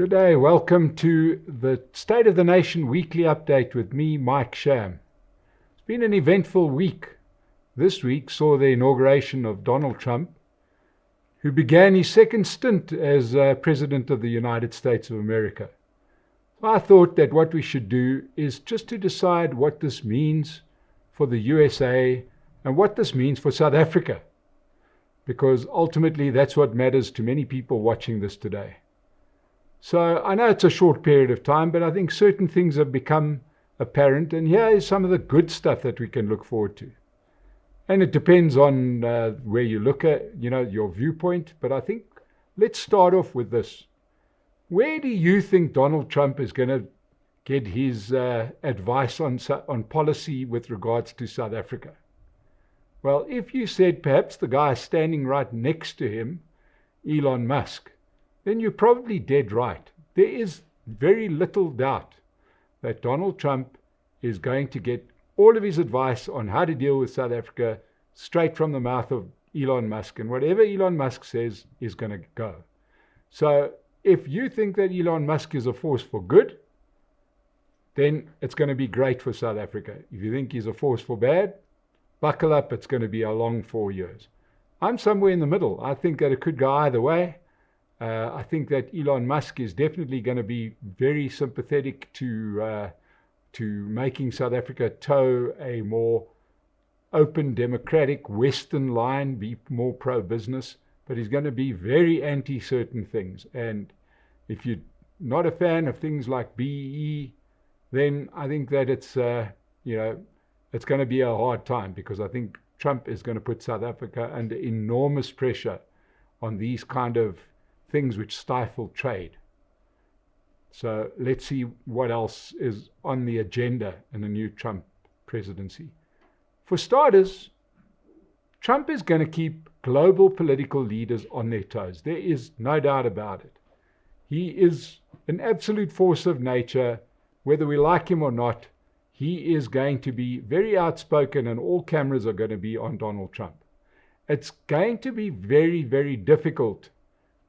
Good day. Welcome to the State of the Nation weekly update with me, Mike Sham. It's been an eventful week. This week saw the inauguration of Donald Trump, who began his second stint as President of the United States of America. I thought that what we should do is just to decide what this means for the USA and what this means for South Africa, because ultimately that's what matters to many people watching this today. So I know it's a short period of time, but I think certain things have become apparent, and here is some of the good stuff that we can look forward to. And it depends on where you look at, your viewpoint, but I think let's start off with this. Where do you think Donald Trump is going to get his advice on policy with regards to South Africa? Well, if you said perhaps the guy standing right next to him, Elon Musk, then you're probably dead right. There is very little doubt that Donald Trump is going to get all of his advice on how to deal with South Africa straight from the mouth of Elon Musk, and whatever Elon Musk says is going to go. So if you think that Elon Musk is a force for good, then it's going to be great for South Africa. If you think he's a force for bad, buckle up, it's going to be a long 4 years. I'm somewhere in the middle. I think that it could go either way. I think that Elon Musk is definitely going to be very sympathetic to making South Africa toe a more open, democratic, Western line, be more pro-business, but he's going to be very anti-certain things. And if you're not a fan of things like BEE, then I think that it's going to be a hard time, because I think Trump is going to put South Africa under enormous pressure on these kind of things which stifle trade. So let's see what else is on the agenda in the new Trump presidency. For starters, Trump is going to keep global political leaders on their toes. There is no doubt about it. He is an absolute force of nature. Whether we like him or not, he is going to be very outspoken, and all cameras are going to be on Donald Trump. It's going to be very, very difficult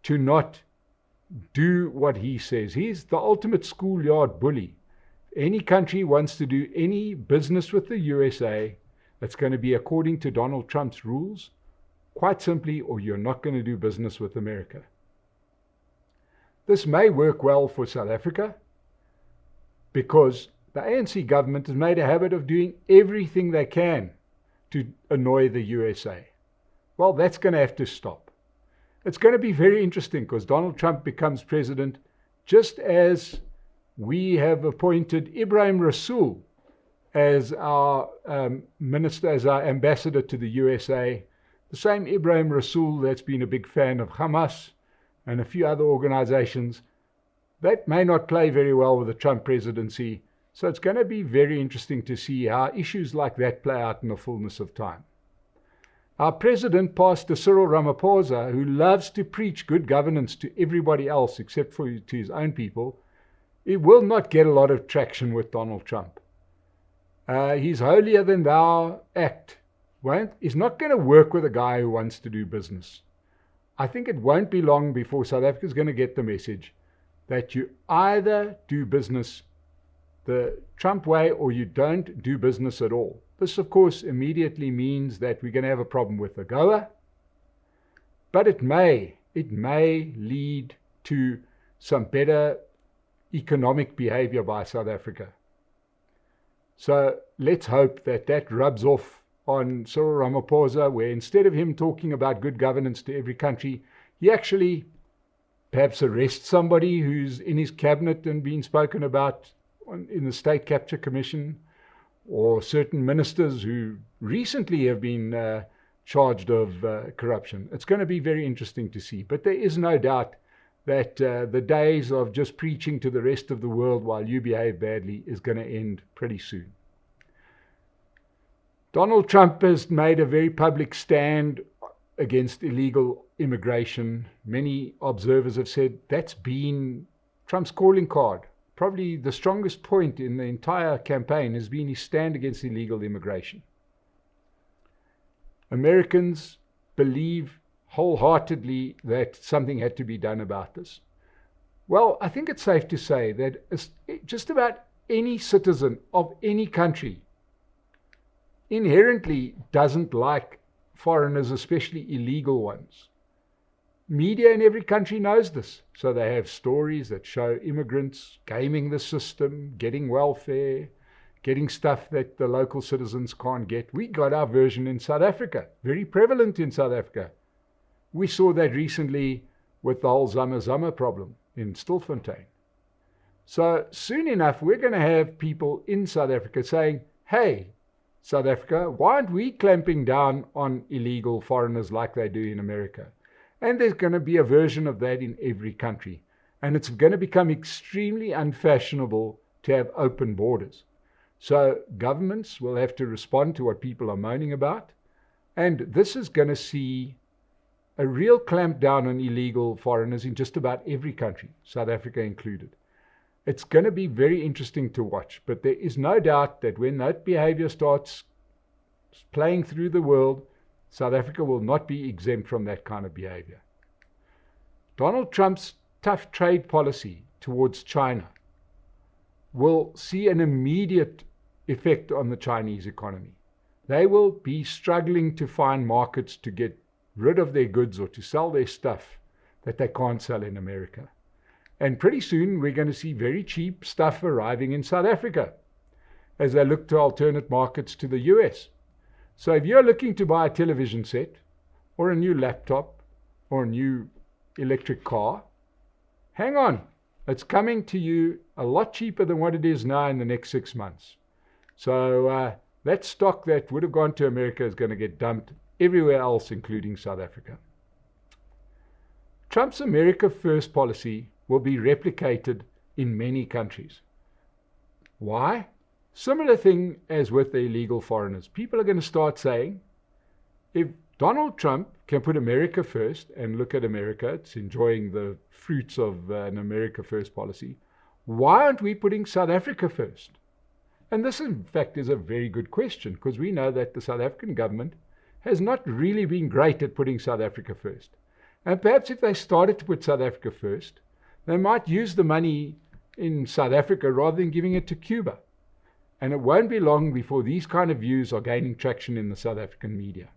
to not do what he says. He's the ultimate schoolyard bully. Any country wants to do any business with the USA, that's going to be according to Donald Trump's rules, quite simply, or you're not going to do business with America. This may work well for South Africa, because the ANC government has made a habit of doing everything they can to annoy the USA. Well, that's going to have to stop. It's going to be very interesting, because Donald Trump becomes president just as we have appointed Ibrahim Rasool as our minister, as our ambassador to the USA. The same Ibrahim Rasool that's been a big fan of Hamas and a few other organizations. That may not play very well with the Trump presidency. So it's going to be very interesting to see how issues like that play out in the fullness of time. Our president, Pastor Cyril Ramaphosa, who loves to preach good governance to everybody else except for to his own people, he will not get a lot of traction with Donald Trump. His holier than thou act is not going to work with a guy who wants to do business. I think it won't be long before South Africa is going to get the message that you either do business the Trump way or you don't do business at all. This, of course, immediately means that we're going to have a problem with AGOA, but it may lead to some better economic behavior by South Africa. So let's hope that that rubs off on Cyril Ramaphosa, where instead of him talking about good governance to every country, he actually perhaps arrests somebody who's in his cabinet and being spoken about in the State Capture Commission, or certain ministers who recently have been charged of corruption. It's going to be very interesting to see. But there is no doubt that the days of just preaching to the rest of the world while you behave badly is going to end pretty soon. Donald Trump has made a very public stand against illegal immigration. Many observers have said that's been Trump's calling card. Probably the strongest point in the entire campaign has been his stand against illegal immigration. Americans believe wholeheartedly that something had to be done about this. Well, I think it's safe to say that just about any citizen of any country inherently doesn't like foreigners, especially illegal ones. Media in every country knows this. So they have stories that show immigrants gaming the system, getting welfare, getting stuff that the local citizens can't get. We got our version in South Africa, very prevalent in South Africa. We saw that recently with the whole Zama problem in Stilfontein. So soon enough, we're going to have people in South Africa saying, hey, South Africa, why aren't we clamping down on illegal foreigners like they do in America? And there's going to be a version of that in every country. And it's going to become extremely unfashionable to have open borders. So governments will have to respond to what people are moaning about. And this is going to see a real clampdown on illegal foreigners in just about every country, South Africa included. It's going to be very interesting to watch, but there is no doubt that when that behavior starts playing through the world, South Africa will not be exempt from that kind of behavior. Donald Trump's tough trade policy towards China will see an immediate effect on the Chinese economy. They will be struggling to find markets to get rid of their goods or to sell their stuff that they can't sell in America. And pretty soon we're going to see very cheap stuff arriving in South Africa as they look to alternate markets to the US. So if you're looking to buy a television set or a new laptop or a new electric car, hang on. It's coming to you a lot cheaper than what it is now in the next 6 months. So that stock that would have gone to America is going to get dumped everywhere else, including South Africa. Trump's America First policy will be replicated in many countries. Why? Similar thing as with the illegal foreigners. People are going to start saying, if Donald Trump can put America first, and look at America, it's enjoying the fruits of an America First policy, why aren't we putting South Africa first? And this, in fact, is a very good question, because we know that the South African government has not really been great at putting South Africa first. And perhaps if they started to put South Africa first, they might use the money in South Africa rather than giving it to Cuba. And it won't be long before these kind of views are gaining traction in the South African media.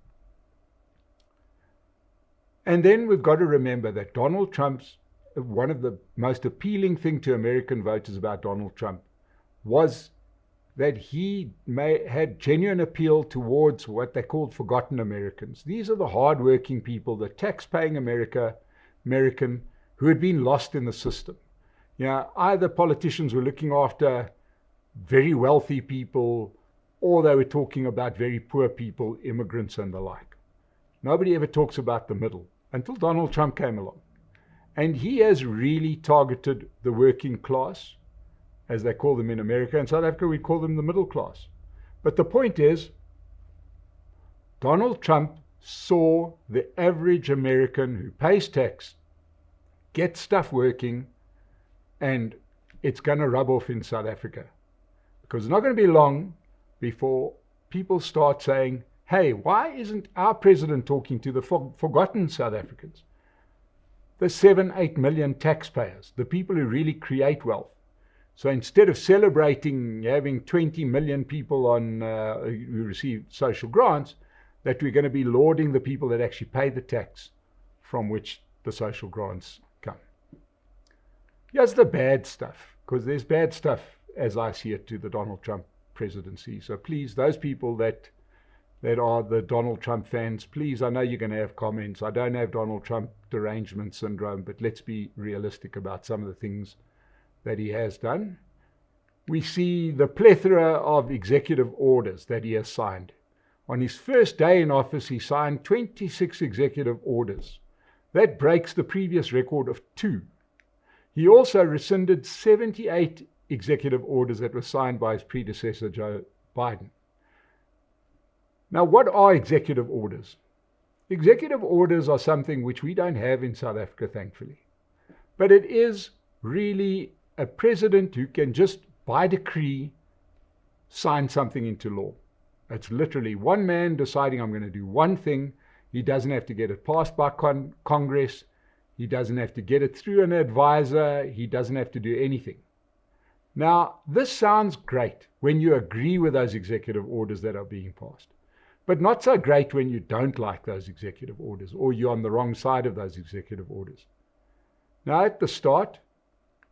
And then we've got to remember that Donald Trump's, one of the most appealing thing to American voters about Donald Trump was that he had genuine appeal towards what they called forgotten Americans. These are the hardworking people, the tax-paying American who had been lost in the system. You know, either politicians were looking after very wealthy people, or they were talking about very poor people, immigrants and the like. Nobody ever talks about the middle until Donald Trump came along. And he has really targeted the working class, as they call them in America. In South Africa, we call them the middle class. But the point is, Donald Trump saw the average American who pays tax get stuff working, and it's going to rub off in South Africa. Because it's not going to be long before people start saying, hey, why isn't our president talking to the forgotten South Africans? The 7-8 million taxpayers, the people who really create wealth. So instead of celebrating having 20 million people who receive social grants, that we're going to be lauding the people that actually pay the tax from which the social grants come. Here's the bad stuff, because there's bad stuff, as I see it, to the Donald Trump presidency. So please, those people that are the Donald Trump fans, please, I know you're going to have comments. I don't have Donald Trump derangement syndrome, but let's be realistic about some of the things that he has done. We see the plethora of executive orders that he has signed. On his first day in office, he signed 26 executive orders. That breaks the previous record of 2. He also rescinded 78 executive orders that were signed by his predecessor, Joe Biden. Now, what are executive orders? Executive orders are something which we don't have in South Africa, thankfully. But it is really a president who can just, by decree, sign something into law. It's literally one man deciding, I'm going to do one thing. He doesn't have to get it passed by Congress. He doesn't have to get it through an advisor. He doesn't have to do anything. Now, this sounds great when you agree with those executive orders that are being passed, but not so great when you don't like those executive orders or you're on the wrong side of those executive orders. Now, at the start,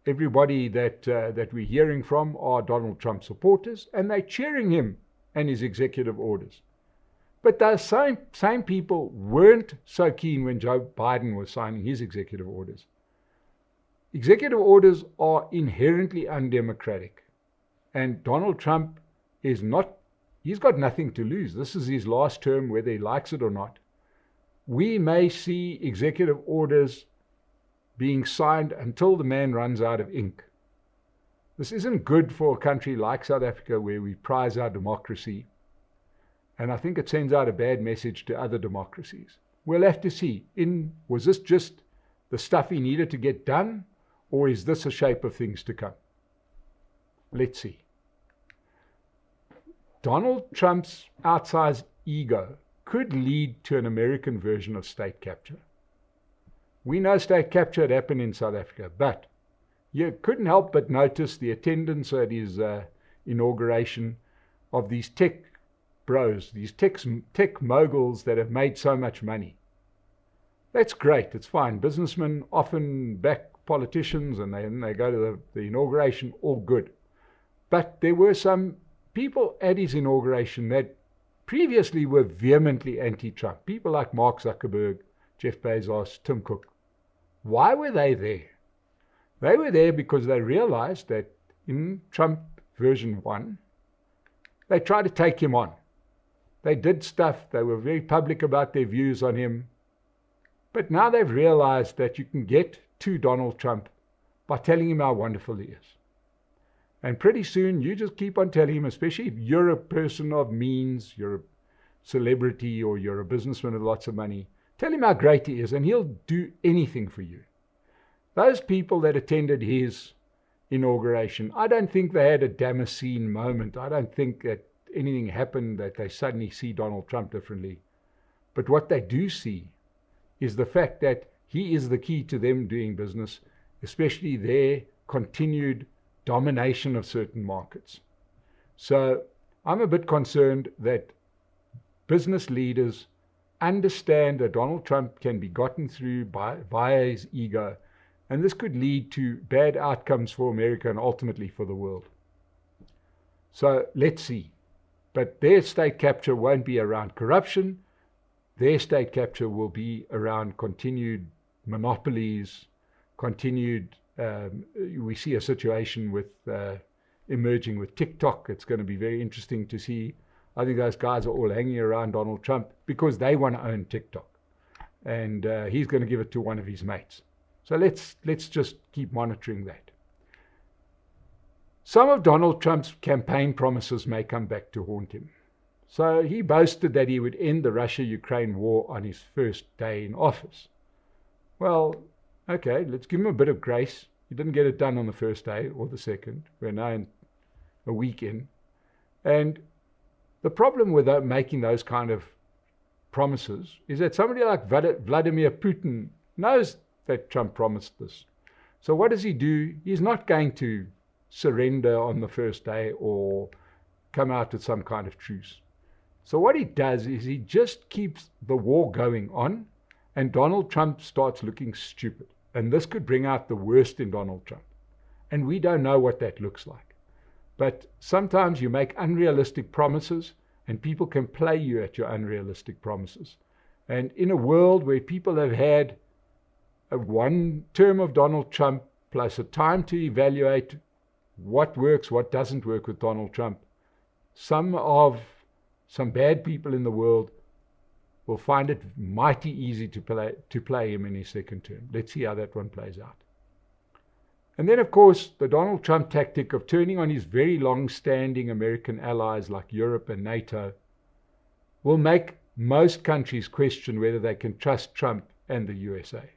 everybody that we're hearing from are Donald Trump supporters, and they're cheering him and his executive orders. But those same people weren't so keen when Joe Biden was signing his executive orders. Executive orders are inherently undemocratic. And Donald Trump he's got nothing to lose. This is his last term, whether he likes it or not. We may see executive orders being signed until the man runs out of ink. This isn't good for a country like South Africa, where we prize our democracy. And I think it sends out a bad message to other democracies. We'll have to see. Was this just the stuff he needed to get done, or is this a shape of things to come? Let's see. Donald Trump's outsized ego could lead to an American version of state capture. We know state capture had happened in South Africa, but you couldn't help but notice the attendance at his inauguration of these tech bros, these tech moguls that have made so much money. That's great. It's fine. Businessmen often back politicians, and they go to the inauguration, all good. But there were some people at his inauguration that previously were vehemently anti-Trump. People like Mark Zuckerberg, Jeff Bezos, Tim Cook. Why were they there? They were there because they realized that in Trump version 1, they tried to take him on. They did stuff. They were very public about their views on him. But now they've realized that you can get to Donald Trump by telling him how wonderful he is. And pretty soon, you just keep on telling him, especially if you're a person of means, you're a celebrity, or you're a businessman with lots of money, tell him how great he is, and he'll do anything for you. Those people that attended his inauguration, I don't think they had a Damascene moment. I don't think that anything happened that they suddenly see Donald Trump differently. But what they do see is the fact that he is the key to them doing business, especially their continued domination of certain markets. So I'm a bit concerned that business leaders understand that Donald Trump can be gotten through via his ego, and this could lead to bad outcomes for America and ultimately for the world. So let's see. But their state capture won't be around corruption. Their state capture will be around continued monopolies, we see a situation with emerging with TikTok. It's going to be very interesting to see. I think those guys are all hanging around Donald Trump because they want to own TikTok. And he's going to give it to one of his mates. So let's just keep monitoring that. Some of Donald Trump's campaign promises may come back to haunt him. So he boasted that he would end the Russia-Ukraine war on his first day in office. Well, okay, let's give him a bit of grace. He didn't get it done on the first day or the second. We're now a week in. And the problem with making those kind of promises is that somebody like Vladimir Putin knows that Trump promised this. So what does he do? He's not going to surrender on the first day or come out with some kind of truce. So what he does is he just keeps the war going on, and Donald Trump starts looking stupid. And this could bring out the worst in Donald Trump. And we don't know what that looks like. But sometimes you make unrealistic promises, and people can play you at your unrealistic promises. And in a world where people have had one term of Donald Trump plus a time to evaluate what works, what doesn't work with Donald Trump, some bad people in the world will find it mighty easy to play him in his second term. Let's see how that one plays out. And then, of course, the Donald Trump tactic of turning on his very long-standing American allies like Europe and NATO will make most countries question whether they can trust Trump and the USA.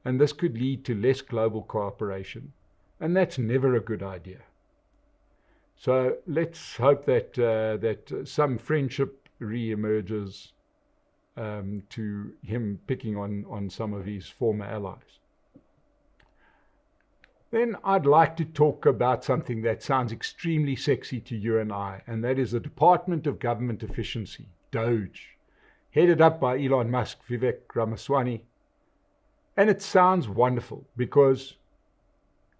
And this could lead to less global cooperation. And that's never a good idea. So let's hope that some friendship re-emerges to him picking on some of his former allies. then I'd like to talk about something that sounds extremely sexy to you and I, and that is the Department of Government Efficiency, DOGE, headed up by Elon Musk, Vivek Ramaswamy. And it sounds wonderful because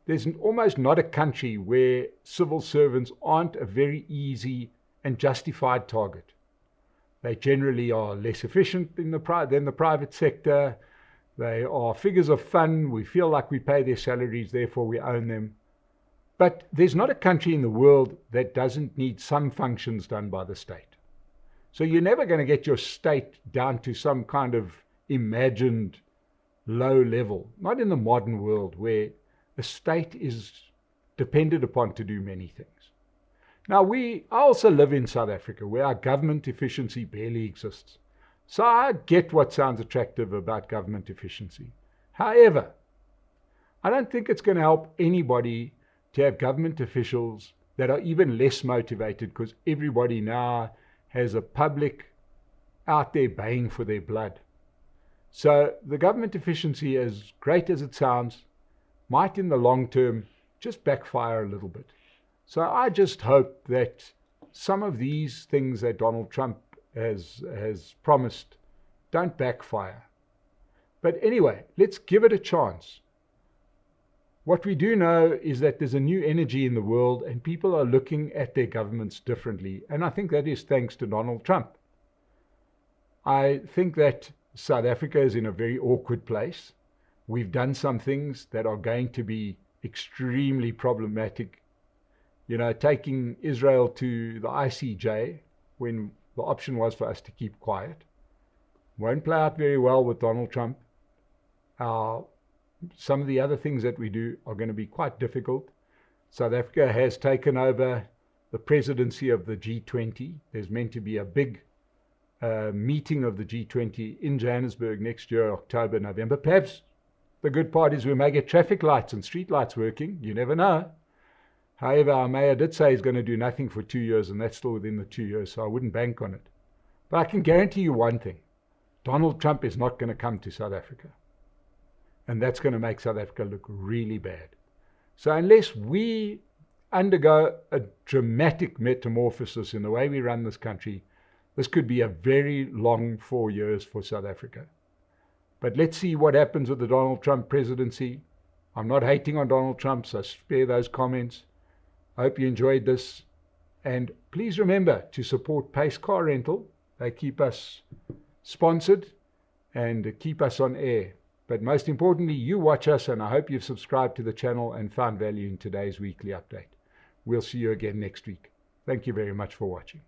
there's almost not a country where civil servants aren't a very easy and justified target. They generally are less efficient than the private sector. They are figures of fun. We feel like we pay their salaries, therefore we own them. But there's not a country in the world that doesn't need some functions done by the state. So you're never going to get your state down to some kind of imagined low level, not in the modern world where the state is depended upon to do many things. Now, I also live in South Africa where our government efficiency barely exists. So I get what sounds attractive about government efficiency. However, I don't think it's going to help anybody to have government officials that are even less motivated because everybody now has a public out there baying for their blood. So the government efficiency, as great as it sounds, might in the long term just backfire a little bit. So I just hope that some of these things that Donald Trump has promised don't backfire. But anyway, let's give it a chance. What we do know is that there's a new energy in the world and people are looking at their governments differently. And I think that is thanks to Donald Trump. I think that South Africa is in a very awkward place. We've done some things that are going to be extremely problematic. You know, taking Israel to the ICJ when the option was for us to keep quiet. Won't play out very well with Donald Trump. Some of the other things that we do are going to be quite difficult. South Africa has taken over the presidency of the G20. There's meant to be a big meeting of the G20 in Johannesburg next year, October, November. Perhaps the good part is we may get traffic lights and street lights working. You never know. However, our mayor did say he's going to do nothing for 2 years, and that's still within the 2 years, so I wouldn't bank on it. But I can guarantee you one thing. Donald Trump is not going to come to South Africa. And that's going to make South Africa look really bad. So unless we undergo a dramatic metamorphosis in the way we run this country, this could be a very long 4 years for South Africa. But let's see what happens with the Donald Trump presidency. I'm not hating on Donald Trump, so spare those comments. I hope you enjoyed this. And please remember to support Pace Car Rental. They keep us sponsored and keep us on air. But most importantly, you watch us, and I hope you've subscribed to the channel and found value in today's weekly update. We'll see you again next week. Thank you very much for watching.